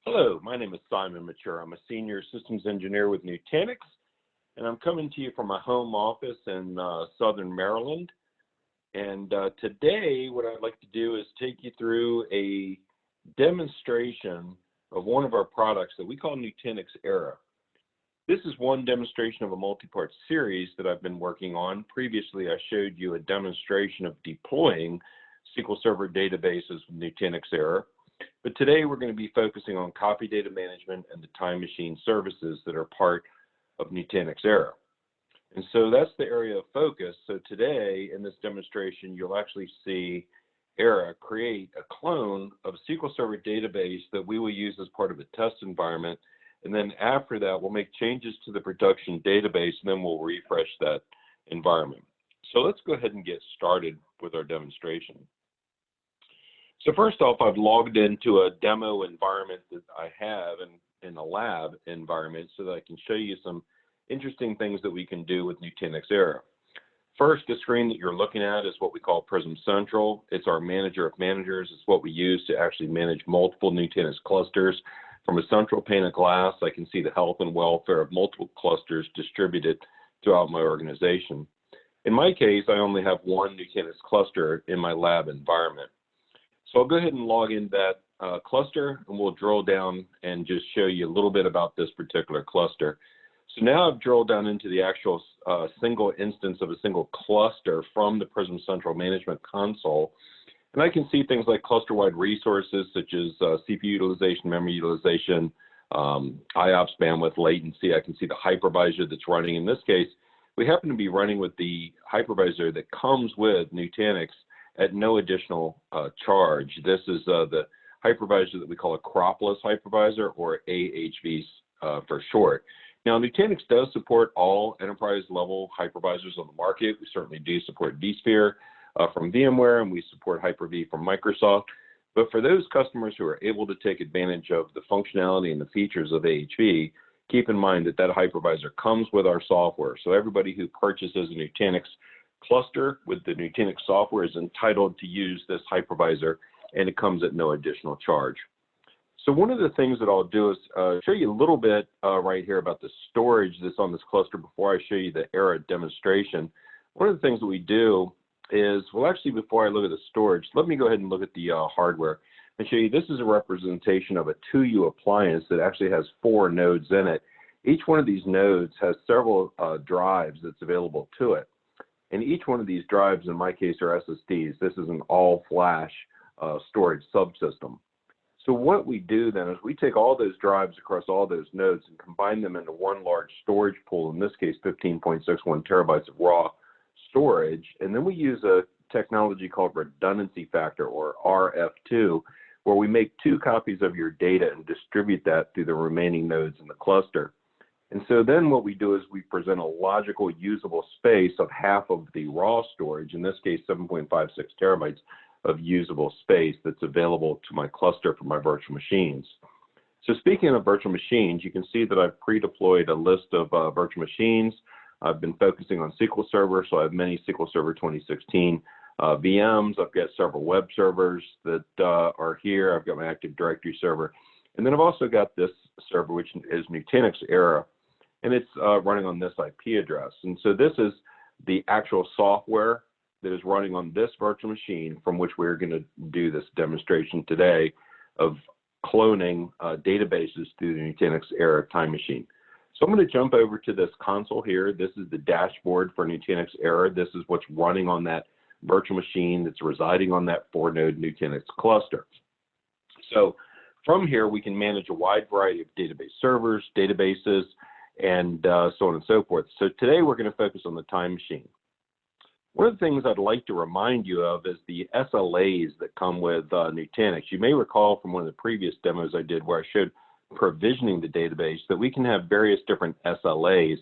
Hello, my name is Simon Motture. I'm a senior systems engineer with Nutanix, and I'm coming to you from my home office in Southern Maryland. And today, what I'd like to do is take you through a demonstration of one of our products that we call Nutanix ERA. This is one demonstration of a multi-part series that I've been working on. Previously, I showed you a demonstration of deploying SQL Server databases with Nutanix ERA. But today we're going to be focusing on copy data management and the time machine services that are part of Nutanix ERA. And so that's the area of focus. So today in this demonstration, you'll actually see ERA create a clone of a SQL Server database that we will use as part of a test environment. And then after that, we'll make changes to the production database, and then we'll refresh that environment. So let's go ahead and get started with our demonstration. So first off, I've logged into a demo environment that I have in a lab environment so that I can show you some interesting things that we can do with Nutanix ERA. First, the screen that you're looking at is what we call Prism Central. It's our manager of managers. It's what we use to actually manage multiple Nutanix clusters. From a central pane of glass, I can see the health and welfare of multiple clusters distributed throughout my organization. In my case, I only have one Nutanix cluster in my lab environment. So I'll go ahead and log in that cluster, and we'll drill down and just show you a little bit about this particular cluster. So now I've drilled down into the actual single instance of a single cluster from the Prism Central Management Console. And I can see things like cluster-wide resources such as CPU utilization, memory utilization, IOPS bandwidth, latency. I can see the hypervisor that's running. In this case, we happen to be running with the hypervisor that comes with Nutanix at no additional charge. This is the hypervisor that we call a cropless hypervisor, or AHV for short. Now, Nutanix does support all enterprise-level hypervisors on the market. We certainly do support vSphere from VMware, and we support Hyper-V from Microsoft. But for those customers who are able to take advantage of the functionality and the features of AHV, keep in mind that that hypervisor comes with our software. So everybody who purchases a Nutanix cluster with the Nutanix software is entitled to use this hypervisor, and it comes at no additional charge. So one of the things that I'll do is show you a little bit right here about the storage that's on this cluster before I show you the ERA demonstration. One of the things that we do is, well, actually, before I look at the storage, let me go ahead and look at the hardware and show you this is a representation of a 2U appliance that actually has 4 nodes in it. Each one of these nodes has several drives that's available to it. And each one of these drives, in my case, are SSDs. This is an all-flash storage subsystem. So what we do then is we take all those drives across all those nodes and combine them into one large storage pool, in this case 15.61 terabytes of raw storage. And then we use a technology called redundancy factor, or RF2, where we make 2 copies of your data and distribute that through the remaining nodes in the cluster. And so then what we do is we present a logical usable space of half of the raw storage, in this case 7.56 terabytes of usable space that's available to my cluster for my virtual machines. So speaking of virtual machines, you can see that I've pre-deployed a list of virtual machines. I've been focusing on SQL Server, so I have many SQL Server 2016 VMs. I've got several web servers that are here. I've got my Active Directory server. And then I've also got this server, which is Nutanix ERA, and it's running on this IP address. And so this is the actual software that is running on this virtual machine from which we're going to do this demonstration today of cloning databases through the Nutanix ERA TimeMachine. So I'm going to jump over to this console here. This is the dashboard for Nutanix ERA. This is what's running on that virtual machine that's residing on that 4-node Nutanix cluster. So from here, we can manage a wide variety of database servers, databases, and so on and so forth. So today we're going to focus on the time machine. One of the things I'd like to remind you of is the SLAs that come with Nutanix. You may recall from one of the previous demos I did where I showed provisioning the database that we can have various different SLAs,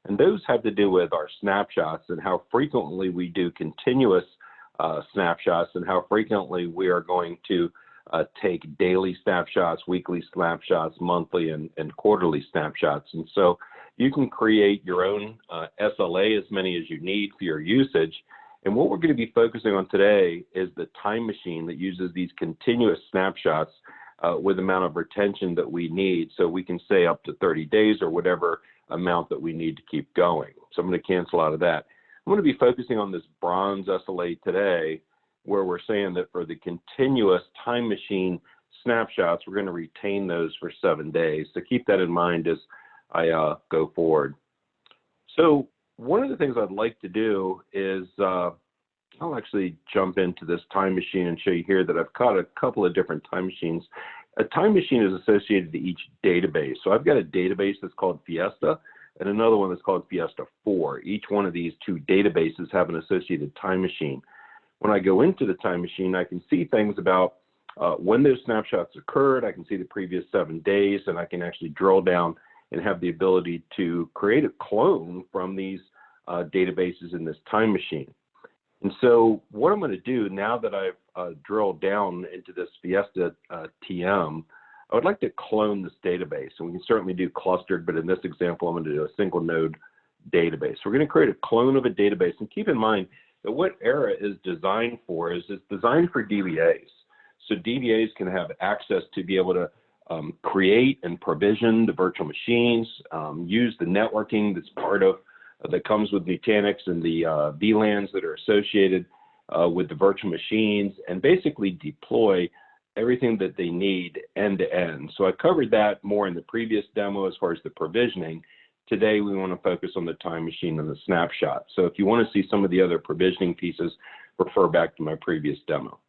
and those have to do with our snapshots and how frequently we do continuous snapshots and how frequently we are going to take daily snapshots, weekly snapshots, monthly and quarterly snapshots. And so you can create your own SLA, as many as you need for your usage. And what we're going to be focusing on today is the time machine that uses these continuous snapshots with the amount of retention that we need. So we can say up to 30 days or whatever amount that we need to keep going. So I'm going to cancel out of that. I'm going to be focusing on this bronze SLA today, where we're saying that for the continuous time machine snapshots, we're going to retain those for 7 days. So keep that in mind as I go forward. So one of the things I'd like to do is I'll actually jump into this time machine and show you here that I've caught a couple of different time machines. A time machine is associated to each database. So I've got a database that's called Fiesta and another one that's called Fiesta 4. Each one of these two databases have an associated time machine. When I go into the time machine, I can see things about when those snapshots occurred. I can see the previous 7 days, and I can actually drill down and have the ability to create a clone from these databases in this time machine. And so what I'm going to do now that I've drilled down into this Fiesta TM, I would like to clone this database. And we can certainly do clustered, but in this example, I'm going to do a single node database. We're going to create a clone of a database. And keep in mind that what ERA is designed for is it's designed for DBAs. So DBAs can have access to be able to create and provision the virtual machines, use the networking that's part of that comes with Nutanix and the VLANs that are associated with the virtual machines, and basically deploy everything that they need end to end. So I covered that more in the previous demo as far as the provisioning. Today we want to focus on the time machine and the snapshot. So if you want to see some of the other provisioning pieces, refer back to my previous demo.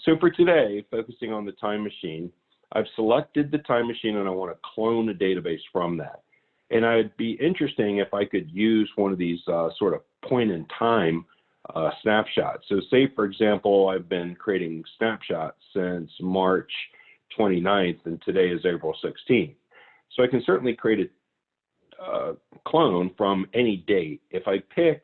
So for today, focusing on the time machine, I've selected the time machine and I want to clone a database from that. And I'd be interesting if I could use one of these sort of point in time snapshots. So say, for example, I've been creating snapshots since March 29th, and today is April 16th. So I can certainly create a clone from any date. If I pick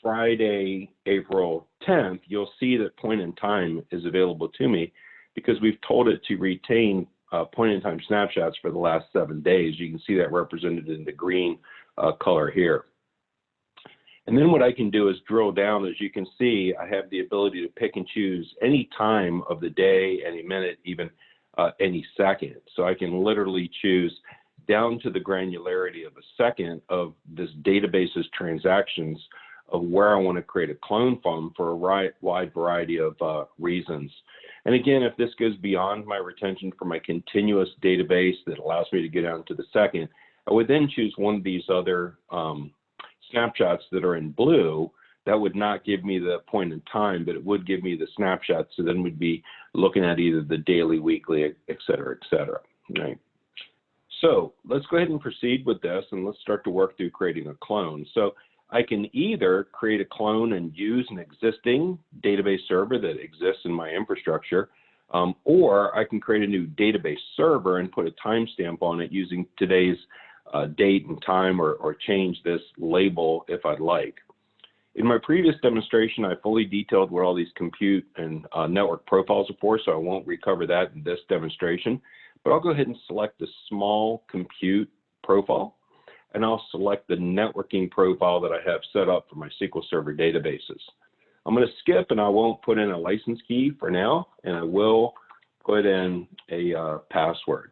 Friday, April 10th, you'll see that point in time is available to me because we've told it to retain point-in-time snapshots for the last 7 days. You can see that represented in the green color here. And then what I can do is drill down. As you can see, I have the ability to pick and choose any time of the day, any minute, even any second. So I can literally choose down to the granularity of a second of this database's transactions of where I want to create a clone from for a wide variety of reasons. And again, if this goes beyond my retention for my continuous database that allows me to get down to the second, I would then choose one of these other snapshots that are in blue. That would not give me the point in time, but it would give me the snapshot. So then we'd be looking at either the daily, weekly, et cetera, right? So let's go ahead and proceed with this, and let's start to work through creating a clone. So I can either create a clone and use an existing database server that exists in my infrastructure, or I can create a new database server and put a timestamp on it using today's date and time, or change this label if I'd like. In my previous demonstration, I fully detailed what all these compute and network profiles are for, so I won't recover that in this demonstration. But I'll go ahead and select the small compute profile, and I'll select the networking profile that I have set up for my SQL Server databases. I'm going to skip, and I won't put in a license key for now, and I will put in a password.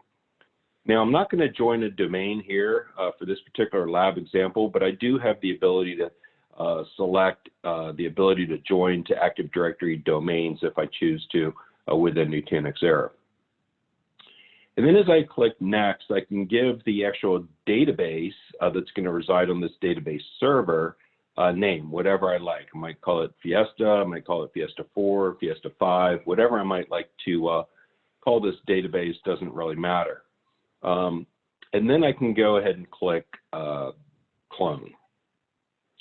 Now, I'm not going to join a domain here for this particular lab example, but I do have the ability to select the ability to join to Active Directory domains if I choose to within Nutanix ERA. And then as I click next, I can give the actual database that's going to reside on this database server name, whatever I like. I might call it Fiesta, I might call it Fiesta 4, Fiesta 5, whatever I might like to call this database, doesn't really matter. And then I can go ahead and click clone.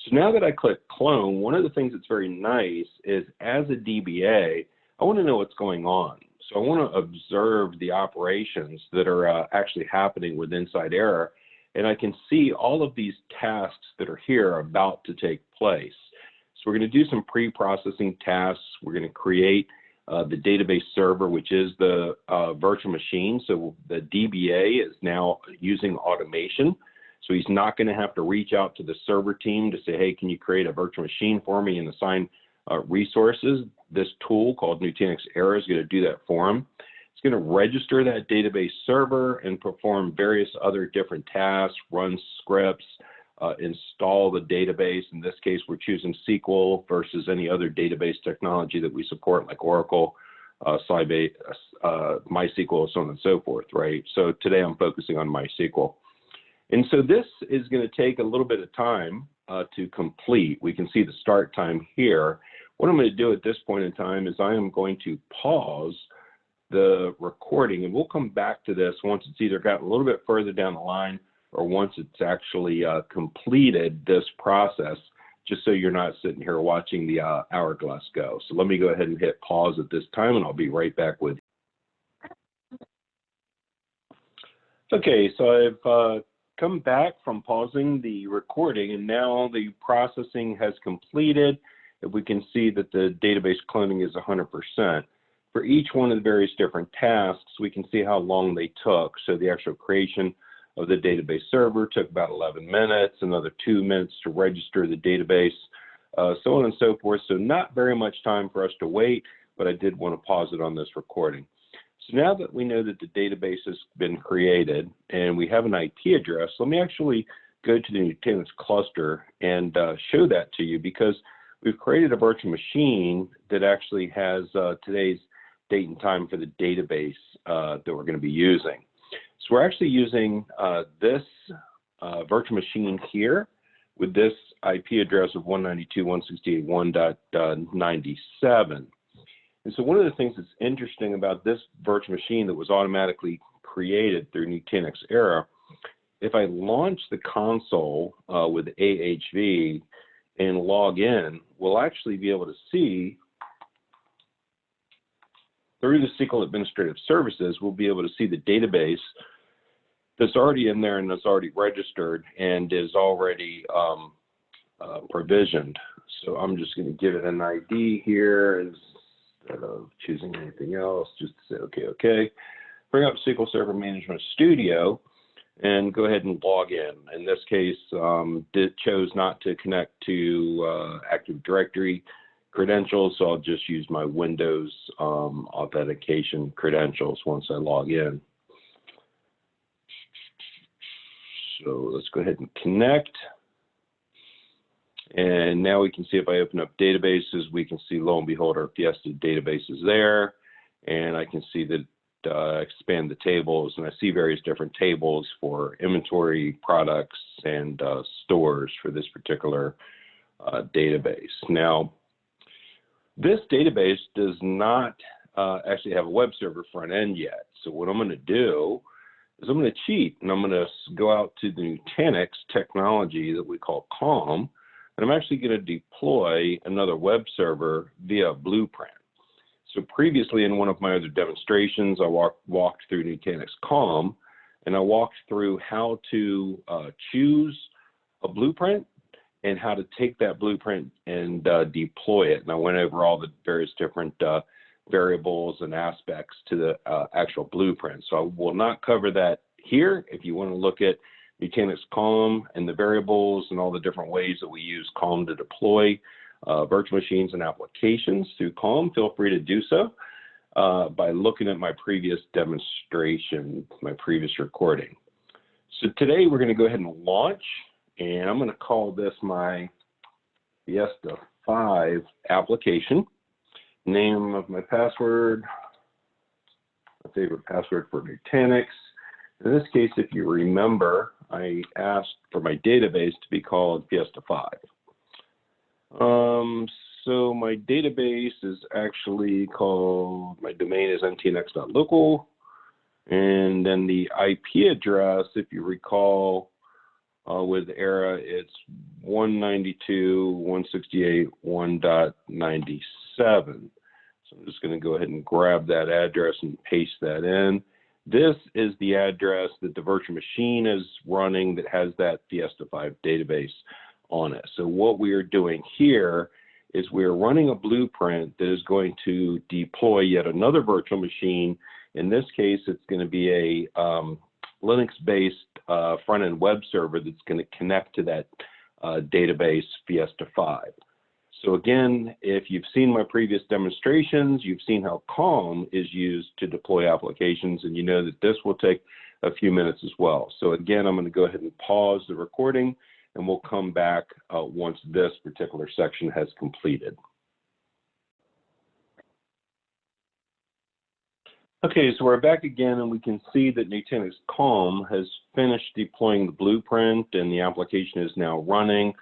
So now that I click clone, one of the things that's very nice is as a DBA, I want to know what's going on. So I want to observe the operations that are actually happening with inside ERA, and I can see all of these tasks that are here about to take place. So we're going to do some pre-processing tasks. We're going to create the database server, which is the virtual machine. So the DBA is now using automation. So he's not going to have to reach out to the server team to say, hey, can you create a virtual machine for me and assign resources. This tool called Nutanix ERA is going to do that for him. It's going to register that database server and perform various other different tasks, run scripts, install the database. In this case, we're choosing SQL versus any other database technology that we support, like Oracle, Sybase, MySQL, so on and so forth, right? So today I'm focusing on MySQL. And so this is going to take a little bit of time to complete. We can see the start time here. What I'm going to do at this point in time is I am going to pause the recording, and we'll come back to this once it's either gotten a little bit further down the line or once it's actually completed this process, just so you're not sitting here watching the hourglass go. So let me go ahead and hit pause at this time, and I'll be right back with you. Okay, so I've come back from pausing the recording, and now the processing has completed. We can see that the database cloning is 100%. For each one of the various different tasks, we can see how long they took. So the actual creation of the database server took about 11 minutes, another 2 minutes to register the database, so on and so forth. So not very much time for us to wait, but I did want to pause it on this recording. So now that we know that the database has been created and we have an IP address, let me actually go to the Nutanix cluster and show that to you, because we've created a virtual machine that actually has today's date and time for the database that we're going to be using. So we're actually using this virtual machine here with this IP address of 192.168.1.97. And so one of the things that's interesting about this virtual machine that was automatically created through Nutanix ERA, if I launch the console with AHV and log in, we'll actually be able to see through the SQL Administrative Services, we'll be able to see the database that's already in there and that's already registered and is already provisioned. So I'm just going to give it an ID here instead of choosing anything else, just to say, okay. Bring up SQL Server Management Studio and go ahead and log in. In this case, chose not to connect to Active Directory credentials, so I'll just use my Windows authentication credentials once I log in. So let's go ahead and connect. And now we can see if I open up databases, we can see, lo and behold, our Fiesta database is there. And I can see that expand the tables, and I see various different tables for inventory, products, and stores for this particular database. Now, this database does not actually have a web server front end yet. So what I'm going to do is I'm going to cheat, and I'm going to go out to the Nutanix technology that we call COM, and I'm actually going to deploy another web server via Blueprint. So previously in one of my other demonstrations, I walked through Nutanix COM, and I walked through how to choose a blueprint and how to take that blueprint and deploy it. And I went over all the various different variables and aspects to the actual blueprint. So I will not cover that here. If you want to look at Nutanix COM and the variables and all the different ways that we use COM to deploy virtual machines and applications through COM, feel free to do so by looking at my previous demonstration, my previous recording. So today we're going to go ahead and launch, and I'm going to call this my Fiesta 5 application. Name of my password, my favorite password for Nutanix. In this case, if you remember, I asked for my database to be called Fiesta 5. So my database is actually called, my domain is ntnex.local, and then the IP address, if you recall, with ERA, it's 192.168.1.97. So I'm just going to go ahead and grab that address and paste that in. This is the address that the virtual machine is running that has that Fiesta 5 database on it. So what we are doing here is we are running a blueprint that is going to deploy yet another virtual machine. In this case, it's going to be a Linux-based front-end web server that's going to connect to that database Fiesta 5. So again, if you've seen my previous demonstrations, you've seen how Calm is used to deploy applications, and you know that this will take a few minutes as well. So again, I'm going to go ahead and pause the recording, and we'll come back once this particular section has completed. Okay, so we're back again, and we can see that Nutanix Calm has finished deploying the blueprint, and the application is now running.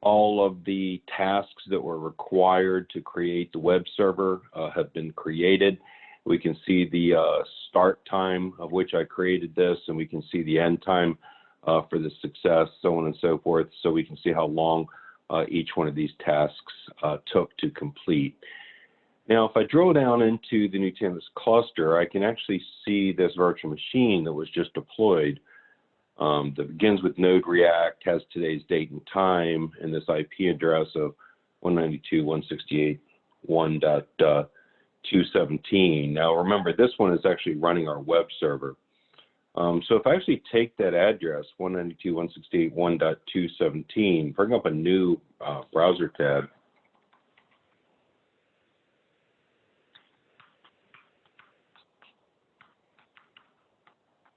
All of the tasks that were required to create the web server have been created. We can see the start time of which I created this, and we can see the end time for the success, so on and so forth, so we can see how long each one of these tasks took to complete. Now, if I drill down into the Nutanix cluster, I can actually see this virtual machine that was just deployed that begins with Node React, has today's date and time, and this IP address of 192.168.1.217. Now, remember, this one is actually running our web server. So if I actually take that address, 192.168.1.217, bring up a new browser tab,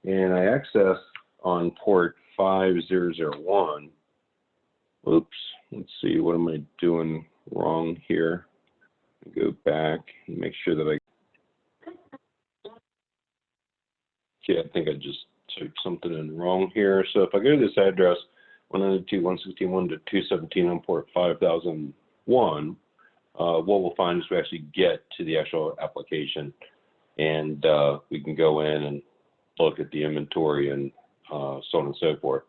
and I access on port 5001. Oops, let's see, what am I doing wrong here? Go back and make sure that I think I just typed something in wrong here. So if I go to this address, 192.161.217 on port 5001, what we'll find is we actually get to the actual application, and we can go in and look at the inventory and so on and so forth.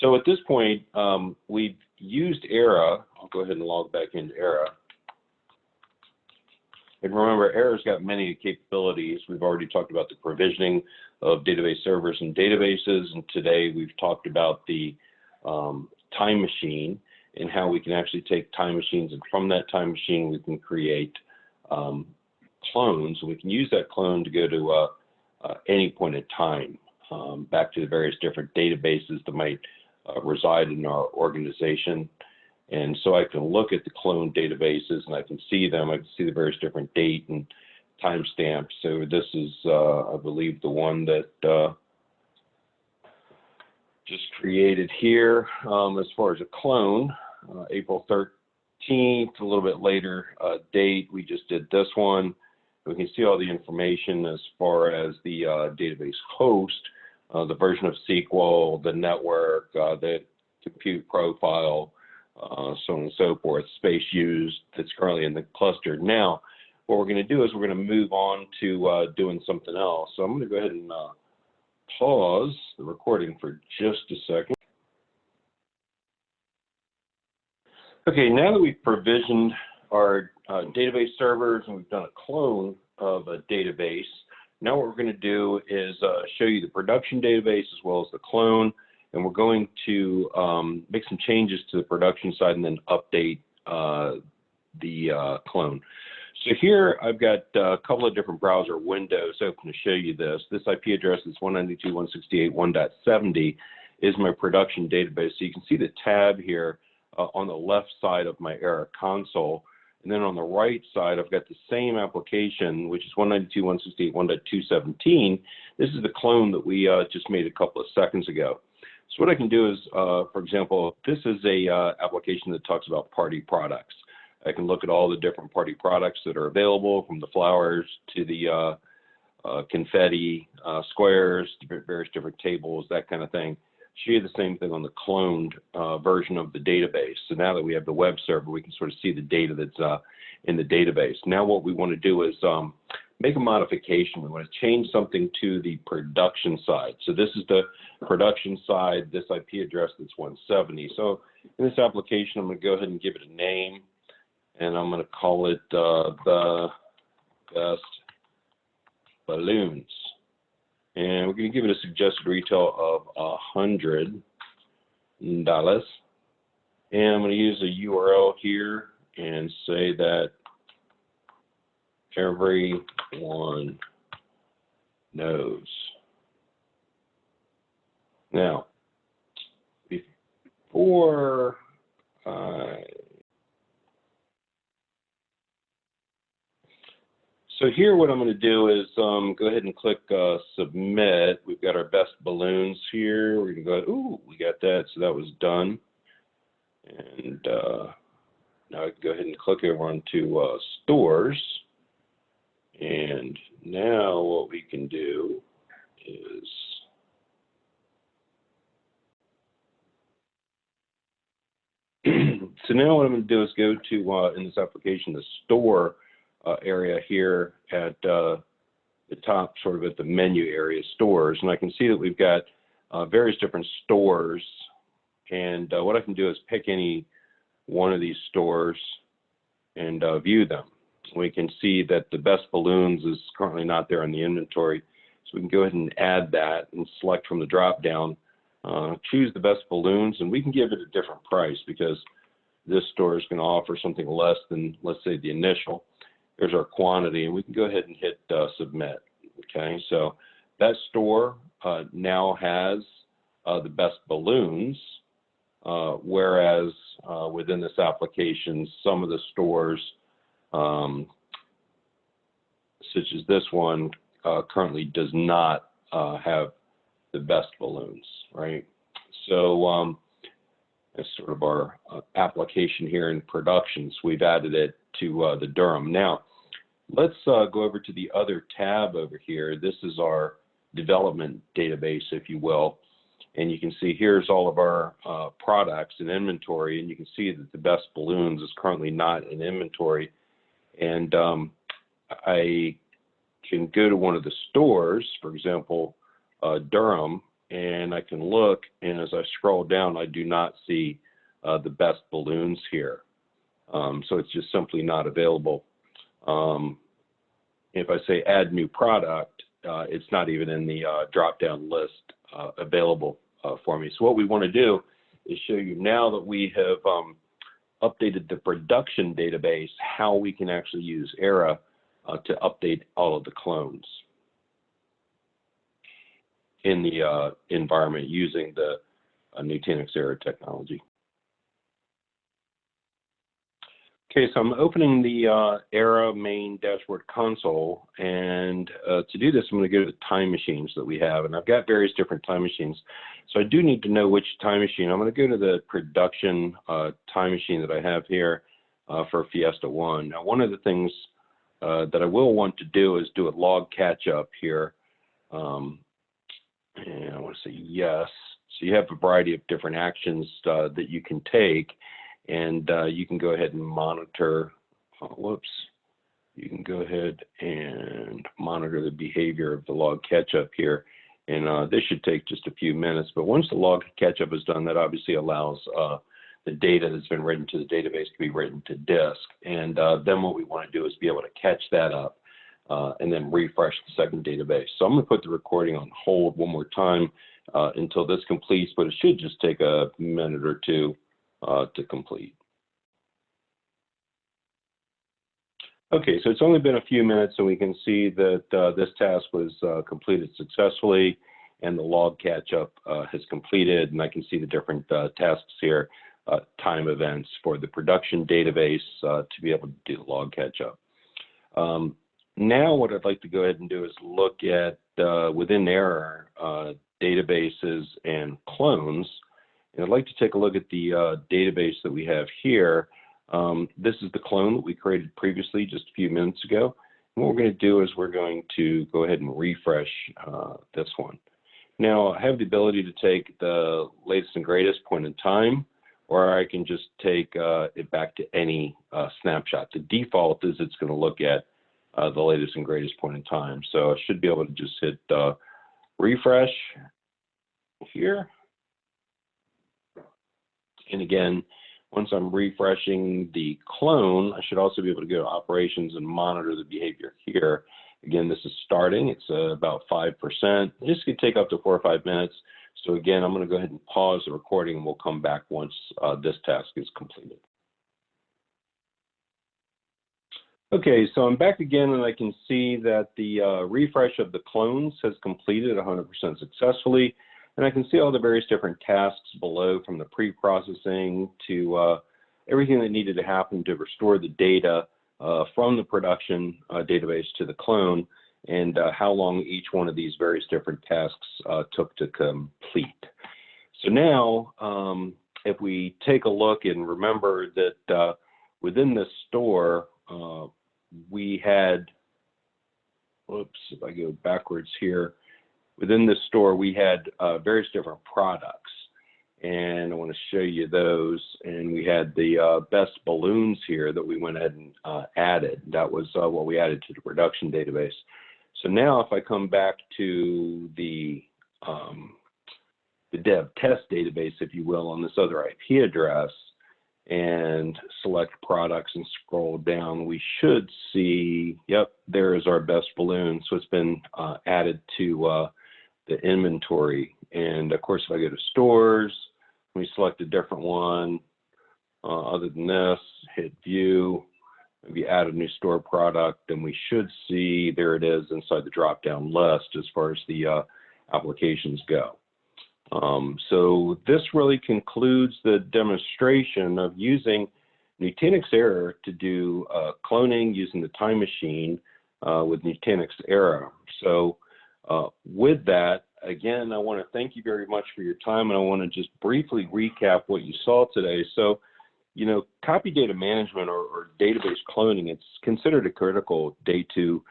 So at this point, we've used ERA. I'll go ahead and log back into ERA. And remember, ERA's got many capabilities. We've already talked about the provisioning of database servers and databases, and today we've talked about the time machine and how we can actually take time machines, and from that time machine we can create clones, and we can use that clone to go to any point in time, back to the various different databases that might reside in our organization. And so I can look at the clone databases and I can see them. I can see the various different date and timestamps. So this is, I believe, the one that just created here. As far as a clone, April 13th, a little bit later date, we just did this one. We can see all the information as far as the database host, the version of SQL, the network, the compute profile, so on and so forth, space used that's currently in the cluster. Now, what we're going to do is we're going to move on to doing something else. So I'm going to go ahead and pause the recording for just a second. Okay, now that we've provisioned our database servers and we've done a clone of a database, now what we're going to do is show you the production database as well as the clone, and we're going to make some changes to the production side and then update the clone. So here I've got a couple of different browser windows open to show you this. This IP address is 192.168.1.70 is my production database. So you can see the tab here on the left side of my ERA console. And then on the right side, I've got the same application, which is 192.168.1.217. This is the clone that we just made a couple of seconds ago. So what I can do is, for example, this is a application that talks about party products. I can look at all the different party products that are available, from the flowers to the confetti, squares, various different tables, that kind of thing. Show you the same thing on the cloned version of the database. So now that we have the web server, we can sort of see the data that's in the database. Now what we want to do is make a modification. We want to change something to the production side. So this is the production side, this IP address that's 170. So in this application, I'm going to go ahead and give it a name, and I'm going to call it the best balloons. And we're going to give it a suggested retail of $100. And I'm going to use a URL here and say that everyone knows. Now, before I So here what I'm going to do is go ahead and click submit. We've got our best balloons here. We're going to go, ooh, we got that, so that was done. And now I can go ahead and click over onto stores. And now what we can do is so now what I'm going to do is go to, in this application, the store area here at the top, sort of at the menu area, stores. And I can see that we've got various different stores. And what I can do is pick any one of these stores and view them. We can see that the best balloons is currently not there in the inventory. So we can go ahead and add that and select from the drop down, choose the best balloons, and we can give it a different price because this store is going to offer something less than, let's say, the initial. There's our quantity, and we can go ahead and hit submit. Okay, so that store now has the best balloons, whereas within this application, some of the stores, such as this one, currently does not have the best balloons, right? So that's sort of our application here in production. So we've added it to the Durham. Now, let's go over to the other tab over here. This is our development database, if you will. And you can see here's all of our products in inventory, and you can see that the best balloons is currently not in inventory. And I can go to one of the stores, for example, Durham, and I can look, and as I scroll down, I do not see the best balloons here. So it's just simply not available. If I say add new product, it's not even in the drop-down list available for me. So what we want to do is show you now that we have updated the production database, how we can actually use ERA to update all of the clones in the environment using the Nutanix ERA technology. Okay, so I'm opening the ERA main dashboard console, and to do this, I'm going to go to the time machines that we have, and I've got various different time machines. So I do need to know which time machine. I'm going to go to the production time machine that I have here for Fiesta 1. Now, one of the things that I will want to do is do a log catch-up here, and I want to say yes. So you have a variety of different actions that you can take. And you can go ahead and monitor, you can go ahead and monitor the behavior of the log catch-up here. And this should take just a few minutes. But once the log catch-up is done, that obviously allows the data that's been written to the database to be written to disk. And then what we want to do is be able to catch that up and then refresh the second database. So I'm going to put the recording on hold one more time until this completes, but it should just take a minute or two to complete. Okay, so it's only been a few minutes, and we can see that this task was completed successfully, and the log catch-up has completed, and I can see the different tasks here, time events for the production database to be able to do the log catch-up. Now what I'd like to go ahead and do is look at within ERA databases and clones. And I'd like to take a look at the database that we have here. This is the clone that we created previously just a few minutes ago. And what we're going to do is we're going to go ahead and refresh this one. Now, I have the ability to take the latest and greatest point in time, or I can just take it back to any snapshot. The default is it's going to look at the latest and greatest point in time. So I should be able to just hit refresh here. And again, once I'm refreshing the clone, I should also be able to go to operations and monitor the behavior here. Again, this is starting. It's about 5%. This could take up to 4 or 5 minutes. So again, I'm going to go ahead and pause the recording, and we'll come back once this task is completed. Okay, so I'm back again, and I can see that the refresh of the clones has completed 100% successfully. And I can see all the various different tasks below, from the pre-processing to everything that needed to happen to restore the data from the production database to the clone, and how long each one of these various different tasks took to complete. So now, if we take a look and remember that within this store, we had, whoops, if I go backwards here, within this store we had various different products, and I want to show you those. And we had the best balloons here that we went ahead and added. That was what we added to the production database. So now if I come back to the dev test database, if you will, on this other IP address, and select products and scroll down, we should see, yep, there is our best balloon. So it's been added to the inventory. And of course, if I go to stores, we select a different one. Other than this, hit view, maybe add a new store product, and we should see, there it is inside the drop-down list as far as the applications go. So this really concludes the demonstration of using Nutanix ERA to do cloning using the time machine with Nutanix ERA. So with that, again, I want to thank you very much for your time, and I want to just briefly recap what you saw today. So, you know, copy data management or database cloning, it's considered a critical day two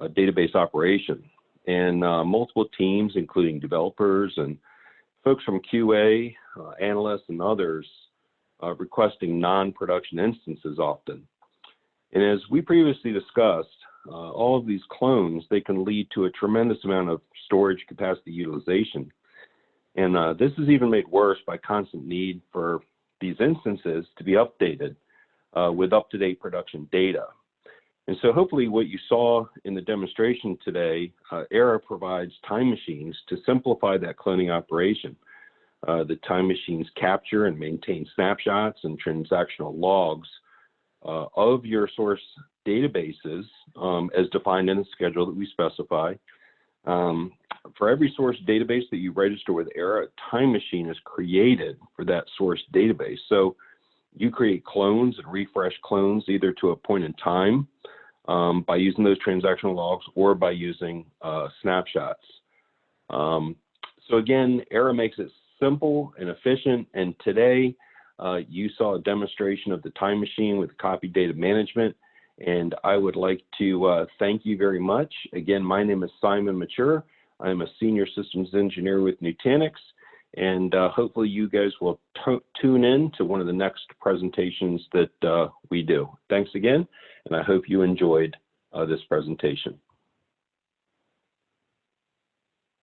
database operation. And multiple teams, including developers and folks from QA, analysts, and others requesting non-production instances often. And as we previously discussed, all of these clones, they can lead to a tremendous amount of storage capacity utilization. And this is even made worse by constant need for these instances to be updated with up-to-date production data. And so hopefully what you saw in the demonstration today, ERA provides time machines to simplify that cloning operation. The time machines capture and maintain snapshots and transactional logs of your source databases as defined in the schedule that we specify. For every source database that you register with ERA, a time machine is created for that source database. So you create clones and refresh clones either to a point in time by using those transactional logs or by using snapshots. So again, ERA makes it simple and efficient. And today you saw a demonstration of the time machine with copy data management. And I would like to thank you very much. Again, my name is Simon Motture. I'm a senior systems engineer with Nutanix. And hopefully you guys will tune in to one of the next presentations that we do. Thanks again, and I hope you enjoyed this presentation.